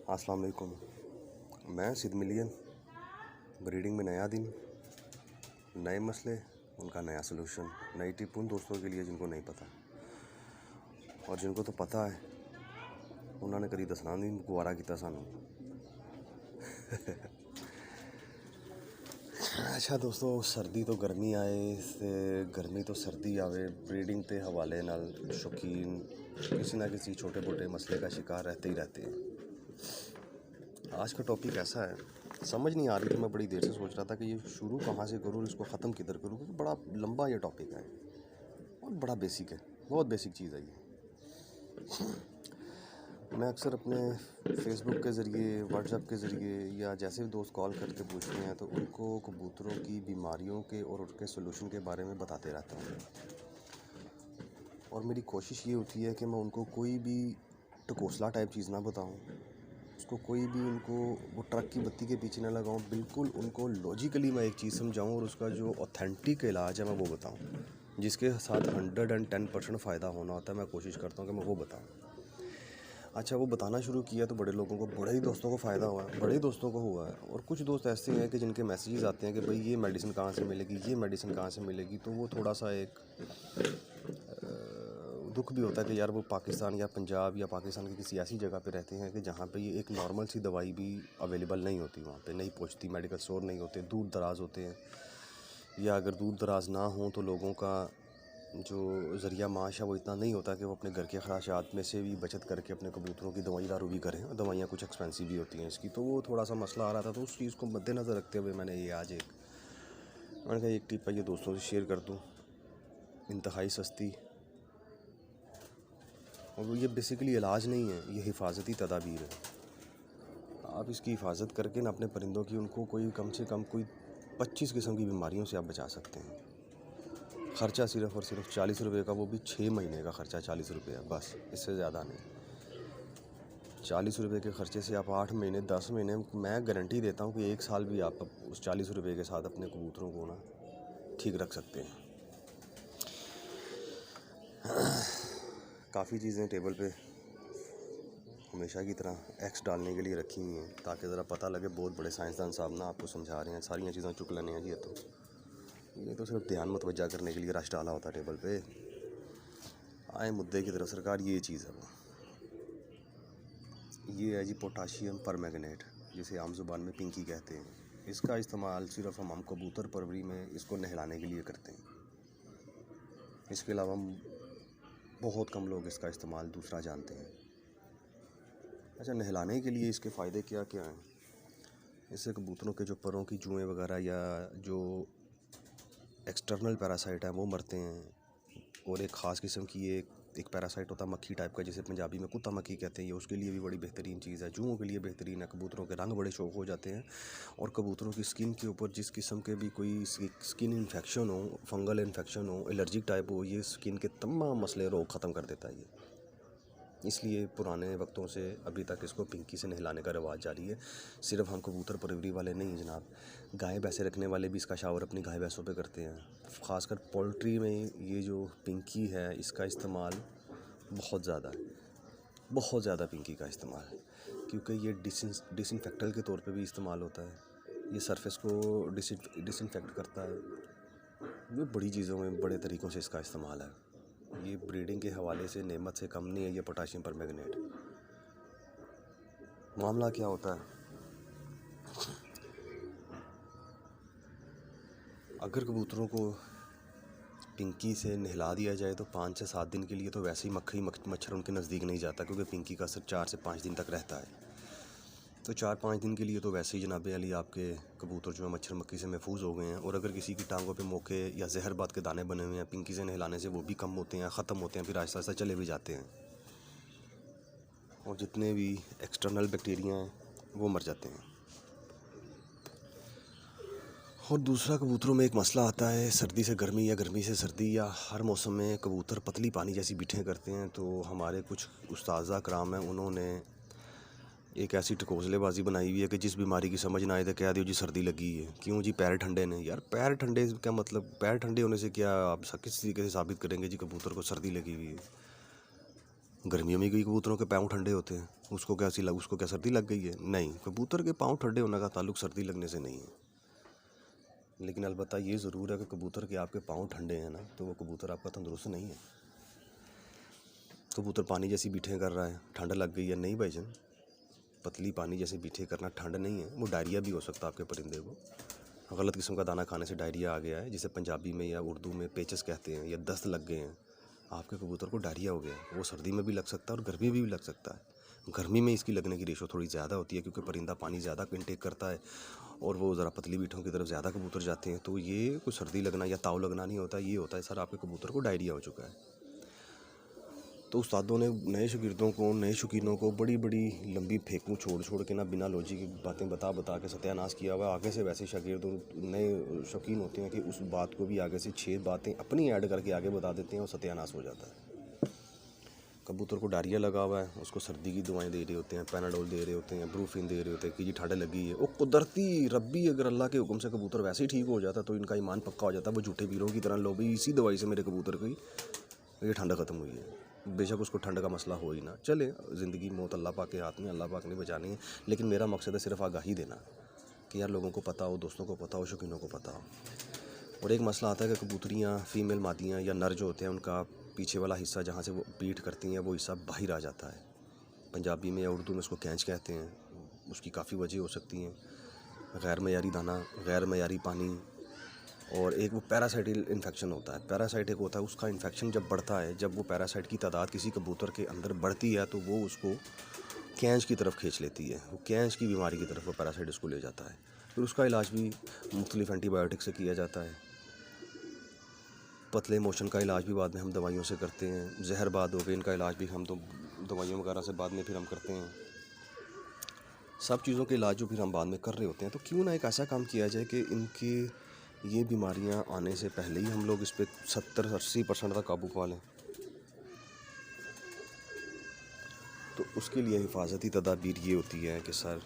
अस्सलाम वालेकुम। मैं सिद मिलियन। ब्रीडिंग में नया दिन, नए मसले, उनका नया सलूशन, नई टिप उन दोस्तों के लिए जिनको नहीं पता, और जिनको तो पता है उन्होंने कभी दसना नहीं गुआरा किया सानू। अच्छा दोस्तों, सर्दी तो गर्मी आए ते गर्मी तो सर्दी आवे, ब्रीडिंग के हवाले नाल शौकीन किसी ना किसी छोटे मोटे मसले का शिकार रहते ही रहते हैं। आज का टॉपिक ऐसा है, समझ नहीं आ रही थी, मैं बड़ी देर से सोच रहा था कि ये शुरू कहाँ से करूँ, इसको ख़त्म किधर करूँ, क्योंकि बड़ा लंबा ये टॉपिक है और बड़ा बेसिक है, बहुत बेसिक चीज़ है ये। मैं अक्सर अपने फेसबुक के ज़रिए, व्हाट्सएप के ज़रिए या जैसे भी दोस्त कॉल करके पूछते हैं तो उनको कबूतरों की बीमारियों के और उसके सोल्यूशन के बारे में बताते रहता हूँ। और मेरी कोशिश ये होती है कि मैं उनको कोई भी टकोसला टाइप चीज़ ना बताऊँ, उसको कोई भी उनको वो ट्रक की बत्ती के पीछे ना लगाऊं, बिल्कुल उनको लॉजिकली मैं एक चीज़ समझाऊं और उसका जो ऑथेंटिक इलाज है मैं वो बताऊं, जिसके साथ 110% फ़ायदा होना होता है। मैं कोशिश करता हूं कि मैं वो बताऊं। अच्छा, वो बताना शुरू किया तो बड़े लोगों को, बड़े ही दोस्तों को फ़ायदा हुआ है, बड़े ही दोस्तों को हुआ है। और कुछ दोस्त ऐसे हैं कि जिनके मैसेजेस आते हैं कि भाई ये मेडिसिन कहाँ से मिलेगी, ये मेडिसिन कहाँ से मिलेगी, तो वो थोड़ा सा एक दुख भी होता है कि यार वो पाकिस्तान या पंजाब या पाकिस्तान की किसी ऐसी जगह पे रहते हैं कि जहाँ पे ये एक नॉर्मल सी दवाई भी अवेलेबल नहीं होती, वहाँ पे नहीं पहुँचती, मेडिकल स्टोर नहीं होते, दूर दराज होते हैं, या अगर दूर दराज ना हो तो लोगों का जो ज़रिया माश है वो इतना नहीं होता कि वो अपने घर के खर्चात में से भी बचत करके अपने कबूतरों की दवाई दारू भी करें, और दवाइयाँ कुछ एक्सपेंसिव भी होती हैं इसकी, तो वो थोड़ा सा मसला आ रहा था। तो उस चीज़ को मद्देनज़र रखते हुए मैंने कहा एक टिप है ये दोस्तों से शेयर कर दूँ, इंतहाई सस्ती, और ये बेसिकली इलाज नहीं है, ये हिफाजती तदाबीर है। आप इसकी हिफाजत करके ना अपने परिंदों की, उनको कोई कम से कम कोई 25 किस्म की बीमारियों से आप बचा सकते हैं। ख़र्चा सिर्फ़ और सिर्फ 40 रुपये का, वो भी 6 महीने का ख़र्चा 40 रुपये है बस, इससे ज़्यादा नहीं। 40 रुपये के ख़र्चे से आप 8 महीने 10 महीने, मैं गारंटी देता हूँ कि 1 साल भी आप उस 40 रुपये के साथ अपने कबूतरों को ना ठीक रख सकते हैं। काफ़ी चीज़ें टेबल पे हमेशा की तरह एक्स डालने के लिए रखी हुई हैं, ताकि ज़रा पता लगे बहुत बड़े साइंसदान साहब ना आपको समझा रहे हैं, सारी चीज़ें चुक लेने हैं। ये तो सिर्फ ध्यान मुतवज्जा करने के लिए रश डाला होता है टेबल पे। आए मुद्दे की तरफ सरकार, ये चीज़ है वो, ये है जी पोटाशियम परमैंगनेट, जिसे आम ज़ुबान में पिंकी कहते हैं। इसका इस्तेमाल सिर्फ हम कबूतर परवरी में इसको नहलाने के लिए करते हैं। इसके अलावा बहुत कम लोग इसका इस्तेमाल दूसरा जानते हैं। अच्छा, नहलाने के लिए इसके फ़ायदे क्या क्या हैं? इससे कबूतरों के जो परों की जुएँ वगैरह या जो एक्सटर्नल पैरासाइट हैं वो मरते हैं। और एक ख़ास किस्म की एक पैरासाइट होता है मक्खी टाइप का, जिसे पंजाबी में कुत्ता मक्खी कहते हैं, ये उसके लिए भी बड़ी बेहतरीन चीज़ है, जुओं के लिए बेहतरीन है। कबूतरों के रंग बड़े शौक हो जाते हैं, और कबूतरों की स्किन के ऊपर जिस किस्म के भी कोई स्किन इन्फेक्शन हो, फंगल इन्फेक्शन हो, एलर्जिक टाइप हो, ये स्किन के तमाम मसले रोग ख़त्म कर देता है ये। इसलिए पुराने वक्तों से अभी तक इसको पिंकी से नहलाने का रिवाज जारी है। सिर्फ हम कबूतर परवरी वाले नहीं जनाब, गाय भैंसे रखने वाले भी इसका शावर अपनी गाय भैंसों पे करते हैं। ख़ासकर पोल्ट्री में ये जो पिंकी है इसका इस्तेमाल बहुत ज़्यादा है, बहुत ज़्यादा पिंकी का इस्तेमाल, क्योंकि ये डिसइंफेक्टेंट के तौर पे भी इस्तेमाल होता है। ये सरफेस को डिसइंफेक्ट करता है। ये बड़ी चीज़ों में बड़े तरीक़ों से इसका इस्तेमाल है। ये ब्रीडिंग के हवाले से नेमत से कम नहीं है ये पोटाशियम परमैंगनेट। मामला क्या होता है, अगर कबूतरों को पिंकी से नहला दिया जाए तो 5 से 7 दिन के लिए तो वैसे ही मच्छर उनके नज़दीक नहीं जाता, क्योंकि पिंकी का असर 4 से 5 दिन तक रहता है। तो 4-5 दिन के लिए तो वैसे ही जनाब अली आपके कबूतर जो है मच्छर मक्खी से महफूज हो गए हैं। और अगर किसी की टांगों पे मोके या जहरबाद के दाने बने हुए हैं, पिंकी से नहलाने से वो भी कम होते हैं, ख़त्म होते हैं, फिर आहिस्ता आहिस्ता चले भी जाते हैं, और जितने भी एक्सटर्नल बैक्टीरिया हैं वो मर जाते हैं। और दूसरा, कबूतरों में एक मसला आता है, सर्दी से गर्मी या गर्मी से सर्दी या हर मौसम में कबूतर पतली पानी जैसी बीठें करते हैं। तो हमारे कुछ उस्ताज़ा कराम हैं, उन्होंने एक ऐसी टकोसलेबाजी बनाई हुई है कि जिस बीमारी की समझ ना आए तो कह दो जी सर्दी लगी है। क्यों जी, पैर ठंडे ने। यार पैर ठंडे क्या मतलब, पैर ठंडे होने से क्या आप किस तरीके से साबित करेंगे जी कबूतर को सर्दी लगी हुई है? गर्मियों में भी कबूतरों के पाँव ठंडे होते हैं, उसको क्या सर्दी लग गई है? नहीं, कबूतर के पाँव ठंडे होने का ताल्लुक सर्दी लगने से नहीं है। लेकिन अलबत्ता ये ज़रूर है कि कबूतर के आपके पाँव ठंडे हैं ना, तो वो कबूतर आपका तंदुरुस्त नहीं है। कबूतर पानी जैसी बीठें कर रहा है, ठंड लग गई है? नहीं भाईजान, पतली पानी जैसे बीठे करना ठंड नहीं है, वो डायरिया भी हो सकता है आपके परिंदे को। गलत किस्म का दाना खाने से डायरिया आ गया है, जिसे पंजाबी में या उर्दू में पेचस कहते हैं, या दस्त लग गए हैं, आपके कबूतर को डायरिया हो गया है। वो सर्दी में भी लग सकता है और गर्मी में भी लग सकता है। गर्मी में इसकी लगने की रेशो थोड़ी ज़्यादा होती है, क्योंकि परिंदा पानी ज़्यादा इंटेक करता है और वो ज़रा पतली बीठों की तरफ ज़्यादा कबूतर जाते हैं। तो ये कुछ सर्दी लगना या ताव लगना नहीं होता, ये होता है सर आपके कबूतर को डायरिया हो चुका है। तो उस्तादों ने नए शागिर्दों को, नए शौकीनों को बड़ी बड़ी लंबी फेंकूँ छोड़ के ना, बिना लॉजिक की बातें बता के सत्यानाश किया हुआ। आगे से वैसे शागिर्द नए शौकीन होते हैं कि उस बात को भी आगे से 6 बातें अपनी ऐड करके आगे बता देते हैं और सत्यानाश हो जाता है। कबूतर को डायरिया लगा हुआ है, उसको सर्दी की दवाएं दे रहे होते हैं, पैनाडोल दे रहे होते हैं, ब्रूफिन दे रहे होते हैं कि जी ठंड लगी है। वो कुदरती रब्बी अगर अल्लाह के हुक्म से कबूतर वैसे ही ठीक हो जाता तो इनका ईमान पक्का हो जाता। वो झूठे पीरों की तरह, लो भी इसी दवाई से मेरे कबूतर की ये ठंड ख़त्म हुई है। बेशक उसको ठंड का मसला हो ही ना, चले, ज़िंदगी मौत अल्लाह पाक के हाथ में, अल्लाह पाक ने बचानी है। लेकिन मेरा मकसद है सिर्फ आगाही देना कि यार लोगों को पता हो, दोस्तों को पता हो, शौकीनों को पता हो। और एक मसला आता है कि कबूतरियाँ, फीमेल मादियाँ या नर जो होते हैं, उनका पीछे वाला हिस्सा जहाँ से वो पीठ करती हैं, वो हिस्सा बाहर आ जाता है। पंजाबी में या उर्दू में उसको कैंच कहते हैं। उसकी काफ़ी वजह हो सकती हैं, गैर मयारी दाना, गैर मयारी पानी, और एक वो पैरासाइटिल इन्फेक्शन होता है। पैरासाइट एक होता है, उसका इन्फेक्शन जब बढ़ता है, जब वो पैरासाइट की तादाद किसी कबूतर के अंदर बढ़ती है, तो वो उसको कैंच की तरफ खींच लेती है। वो कैंच की बीमारी की तरफ वो पैरासाइट उसको ले जाता है। फिर उसका इलाज भी मुख्तलिफ एंटीबायोटिक से किया जाता है। पतले मोशन का इलाज भी बाद में हम दवाइयों से करते हैं। जहरबाद हो गए, इनका इलाज भी हम तो दवाइयों वगैरह से बाद में फिर हम करते हैं। सब चीज़ों के इलाज जो फिर हम बाद में कर रहे होते हैं। तो क्यों ना एक ऐसा काम किया जाए कि इनकी ये बीमारियां आने से पहले ही हम लोग इस पर 70-80% तक काबू पा लें। तो उसके लिए हिफाजती तदाबीर ये होती है कि सर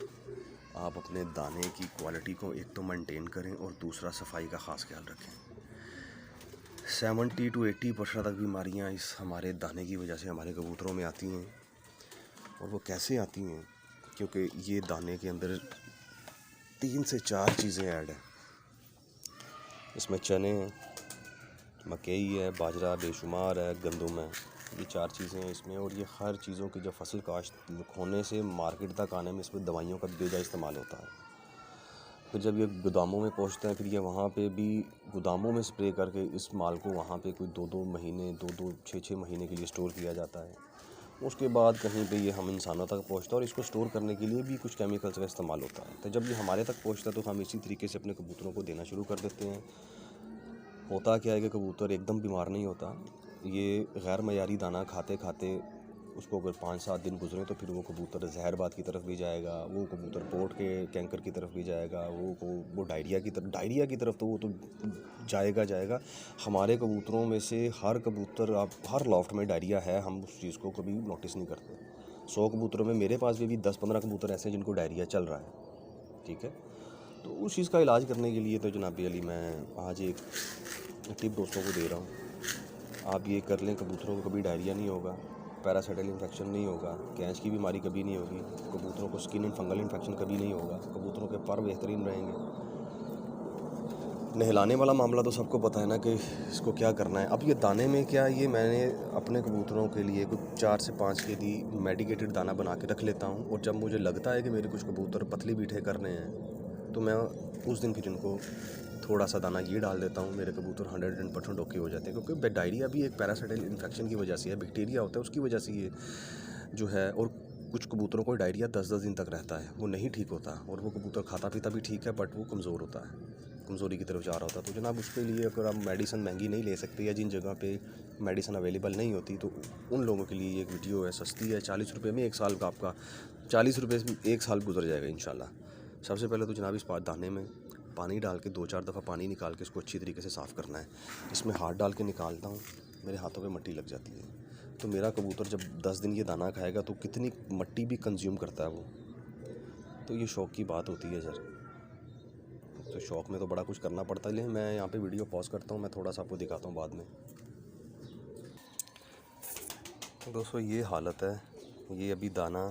आप अपने दाने की क्वालिटी को एक तो मेंटेन करें और दूसरा सफाई का ख़ास ख्याल रखें। 70-80% तक बीमारियां इस हमारे दाने की वजह से हमारे कबूतरों में आती हैं। और वो कैसे आती हैं? क्योंकि ये दाने के अंदर 3 से 4 चीज़ें ऐड हैं। इसमें चने हैं, मकई है, बाजरा बेशुमार है, गंदम है। ये 4 चीज़ें हैं इसमें। और ये हर चीज़ों की जब फसल काश्त होने से मार्केट तक आने में इसमें दवाइयों का बेजा इस्तेमाल होता है। फिर जब ये गोदामों में पहुंचते हैं, फिर ये वहाँ पे भी गोदामों में स्प्रे करके इस माल को वहाँ पे कोई 2-2 महीने, 2-2, 6-6 महीने के लिए स्टोर किया जाता है। उसके बाद कहीं पे ये हम इंसानों तक पहुँचता है और इसको स्टोर करने के लिए भी कुछ केमिकल्स का इस्तेमाल होता है। तो जब ये हमारे तक पहुँचता है तो हम इसी तरीके से अपने कबूतरों को देना शुरू कर देते हैं। होता क्या है कि कबूतर एकदम बीमार नहीं होता। ये गैर मयारी दाना खाते खाते उसको अगर 5-7 दिन गुजरे तो फिर वो कबूतर जहरबाद की तरफ भी जाएगा, वो कबूतर पोर्ट के कैंकर की तरफ भी जाएगा, वो डायरिया की तरफ तो वो तो जाएगा। हमारे कबूतरों में से हर कबूतर, आप हर लॉफ्ट में डायरिया है, हम उस चीज़ को कभी नोटिस नहीं करते। 100 कबूतरों में मेरे पास भी 10-15 कबूतर ऐसे हैं जिनको डायरिया चल रहा है। ठीक है, तो उस चीज़ का इलाज करने के लिए तो जनाब अली मैं आज एक टिप दोस्तों को दे रहा हूँ। आप ये कर लें, कबूतरों को कभी डायरिया नहीं होगा, पैरासाइटल इन्फेक्शन नहीं होगा, कैंच की बीमारी कभी नहीं होगी, कबूतरों को स्किन एंड फंगल इन्फेक्शन कभी नहीं होगा, कबूतरों के पर बेहतरीन रहेंगे। नहलाने वाला मामला तो सबको पता है ना कि इसको क्या करना है। अब ये दाने में क्या, ये मैंने अपने कबूतरों के लिए कुछ 4 से 5 केजी मेडिकेटेड दाना बना के रख लेता हूँ। और जब मुझे लगता है कि मेरे कुछ कबूतर पतली बीठे करने हैं तो मैं उस दिन फिर इनको थोड़ा सा दाना ये डाल देता हूँ। मेरे कबूतर 100% ओके हो जाते हैं, क्योंकि डायरिया भी एक पैरासाइटल इन्फेक्शन की वजह से है, बैक्टीरिया होता है उसकी वजह से ये जो है। और कुछ कबूतरों को डायरिया 10-10 दिन तक रहता है, वो नहीं ठीक होता। और वो कबूतर खाता पीता भी ठीक है, बट वो कमज़ोर होता है, कमज़ोरी की तरफ जा रहा होता है। तो जनाब उसके लिए अगर आप मेडिसिन महंगी नहीं ले सकते या जिन जगह पे मेडिसिन अवेलेबल नहीं होती, तो उन लोगों के लिए एक वीडियो है, सस्ती है, 40 रुपये में 1 साल का, आपका 40 रुपये में 1 साल गुजर जाएगा इंशाल्लाह। सबसे पहले तो जनाब इस दाने में पानी डाल के 2-4 दफ़ा पानी निकाल के इसको अच्छी तरीके से साफ़ करना है। इसमें हाथ डाल के निकालता हूँ, मेरे हाथों पे मट्टी लग जाती है। तो मेरा कबूतर जब 10 दिन ये दाना खाएगा तो कितनी मट्टी भी कंज्यूम करता है वो। तो ये शौक़ की बात होती है सर। तो शौक़ में तो बड़ा कुछ करना पड़ता है। लेकिन मैं यहाँ पे वीडियो पॉज करता हूँ, मैं थोड़ा सा आपको दिखाता हूँ बाद में। दोस्तों ये हालत है, ये अभी दाना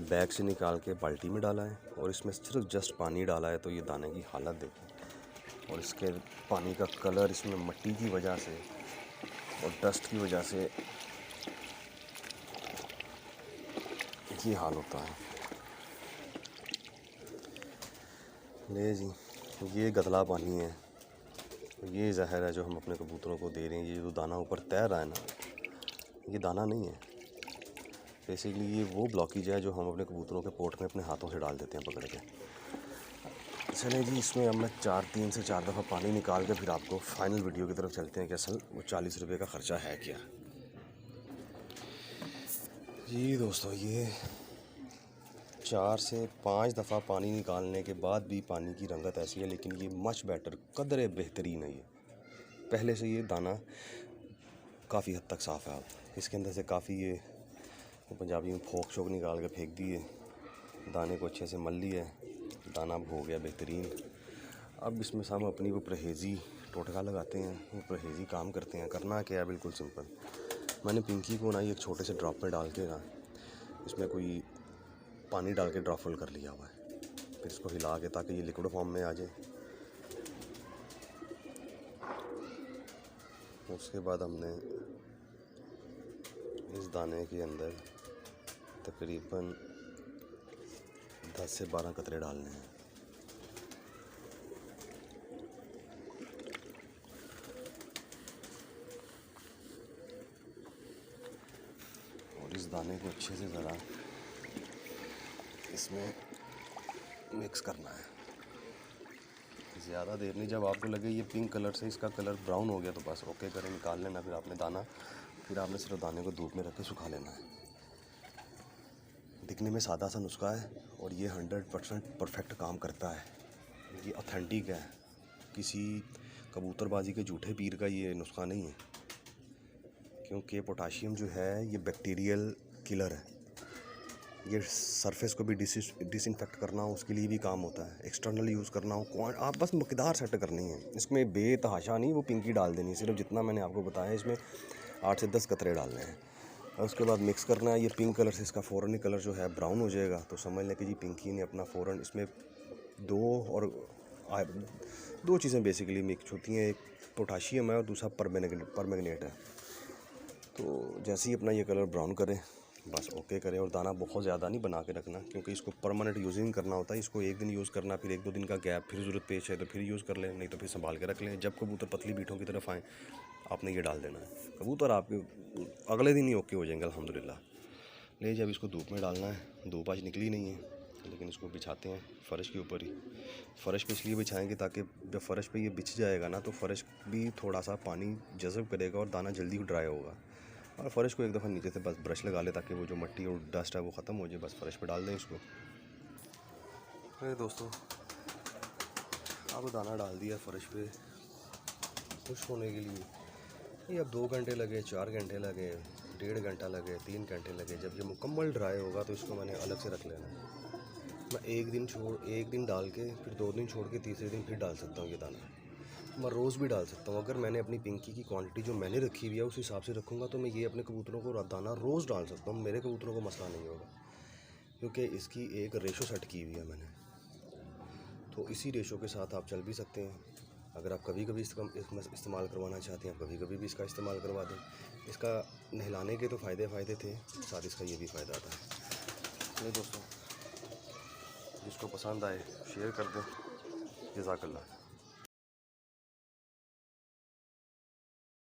बैग से निकाल के बाल्टी में डाला है और इसमें सिर्फ जस्ट पानी डाला है, तो ये दाने की हालत देखें। और इसके पानी का कलर इसमें मिट्टी की वजह से और डस्ट की वजह से ये हाल होता है। ले जी, ये गदला पानी है, ये जहर है जो हम अपने कबूतरों को दे रहे हैं। ये जो दाना ऊपर तैर रहा है ना, ये दाना नहीं है, बेसिकली ये वो ब्लॉकेज है जो हम अपने कबूतरों के पोट में अपने हाथों से डाल देते हैं पकड़ के। चले जी, इसमें अब मैं 3 से 4 दफ़ा पानी निकाल के फिर आपको फाइनल वीडियो की तरफ चलते हैं कि असल वो 40 रुपये का ख़र्चा है क्या। जी दोस्तों, ये 4 से 5 दफ़ा पानी निकालने के बाद भी पानी की रंगत ऐसी है, लेकिन ये मच बेटर, कदरे बेहतरीन है। ये पहले से ये दाना काफ़ी हद तक साफ़ है। अब इसके अंदर से काफ़ी ये पंजाबी में फोक शोक निकाल के फेंक दिए, दाने को अच्छे से मल लिया, दाना हो गया बेहतरीन। अब इसमें से हम अपनी वो परहेज़ी टोटका लगाते हैं, वो परहेज़ी काम करते हैं। करना क्या है, बिल्कुल सिंपल। मैंने पिंकी को ना एक छोटे से ड्रॉप में डाल के ना इसमें कोई पानी डाल के ड्रॉप फुल कर लिया हुआ है, फिर इसको हिला के ताकि ये लिक्विड फॉर्म में आ जाए। उसके बाद हमने इस दाने के अंदर तकरीबन 10 से 12 कतरे डालने हैं। और इस दाने को अच्छे से ज़रा इसमें मिक्स करना है, ज़्यादा देर नहीं। जब आपको लगे ये पिंक कलर से इसका कलर ब्राउन हो गया तो बस ओके करें, निकाल लेना। फिर आपने सिर्फ दाने को धूप में रख के सुखा लेना है। दिखने में सादा सा नुस्खा है और ये 100% परफेक्ट काम करता है। ये ऑथेंटिक है, किसी कबूतरबाजी के झूठे पीर का ये नुस्खा नहीं है, क्योंकि पोटाशियम जो है ये बैक्टीरियल किलर है। ये सरफेस को भी डिसइंफेक्ट करना हो उसके लिए भी काम होता है। एक्सटर्नल यूज़ करना हो, आप बस मकदार सेट करनी है। इसमें बेतहाशा नहीं वो पिंकी डाल देनी, सिर्फ जितना मैंने आपको बताया इसमें 8 से 10 कतरे डालने हैं और उसके बाद मिक्स करना है। ये पिंक कलर से इसका फ़ौरन ही कलर जो है ब्राउन हो जाएगा, तो समझ लें कि जी पिंकी ने अपना फ़ौरन इसमें दो चीज़ें बेसिकली मिक्स होती हैं, एक पोटाशियम है और दूसरा परमैंगनेट है। तो जैसे ही अपना ये कलर ब्राउन करें बस ओके करें। और दाना बहुत ज़्यादा नहीं बना के रखना, क्योंकि इसको परमानेंट यूजिंग करना होता है। इसको एक दिन यूज़ करना, फिर 1-2 दिन का गैप, फिर ज़रूरत पेश है तो फिर यूज़ कर लें, नहीं तो फिर संभाल के रख लें। जब कबूतर पतली बीटों की तरफ आएँ आपने ये डाल देना है, कबूतर आपके अगले दिन ही ओके हो जाएंगे अल्हम्दुलिल्लाह। ले जब इसको धूप में डालना है, धूप आज निकली नहीं है लेकिन इसको बिछाते हैं फ़र्श के ऊपर ही। फ़र्श पे इसलिए बिछाएंगे ताकि जब फ़र्श पे ये बिछ जाएगा ना तो फ़र्श भी थोड़ा सा पानी जज़ब करेगा और दाना जल्दी ड्राई होगा। और फ़र्श को एक दफ़ा नीचे से बस ब्रश लगा ले ताकि वो जो मिट्टी और डस्ट है वो ख़त्म हो जाए। बस फ़र्श पे डाल दें इसको। अरे दोस्तों, अब दाना डाल दिया फ़र्श पे खुश होने के लिए। ये अब 2 घंटे लगे, 4 घंटे लगे, 1.5 घंटा लगे, 3 घंटे लगे, जब ये मुकम्मल ड्राई होगा तो इसको मैंने अलग से रख लेना है। मैं एक दिन डाल के फिर 2 दिन छोड़ के तीसरे दिन फिर डाल सकता हूँ ये दाना। मैं रोज़ भी डाल सकता हूँ। अगर मैंने अपनी पिंकी की क्वांटिटी जो मैंने रखी हुई है उस हिसाब से रखूँगा तो मैं ये अपने कबूतरों को दाना रोज़ डाल सकता हूँ, मेरे कबूतरों को मसला नहीं होगा, क्योंकि इसकी एक रेशो सेट की हुई है मैंने। तो इसी रेशो के साथ आप चल भी सकते हैं। अगर आप कभी कभी इस्तेमाल करवाना चाहते हैं, आप कभी कभी भी इसका इस्तेमाल करवा दें। इसका नहलाने के तो फ़ायदे थे, साथ इसका ये भी फ़ायदा था। चलिए दोस्तों, जिसको पसंद आए शेयर कर दें। जज़ाकल्लाह।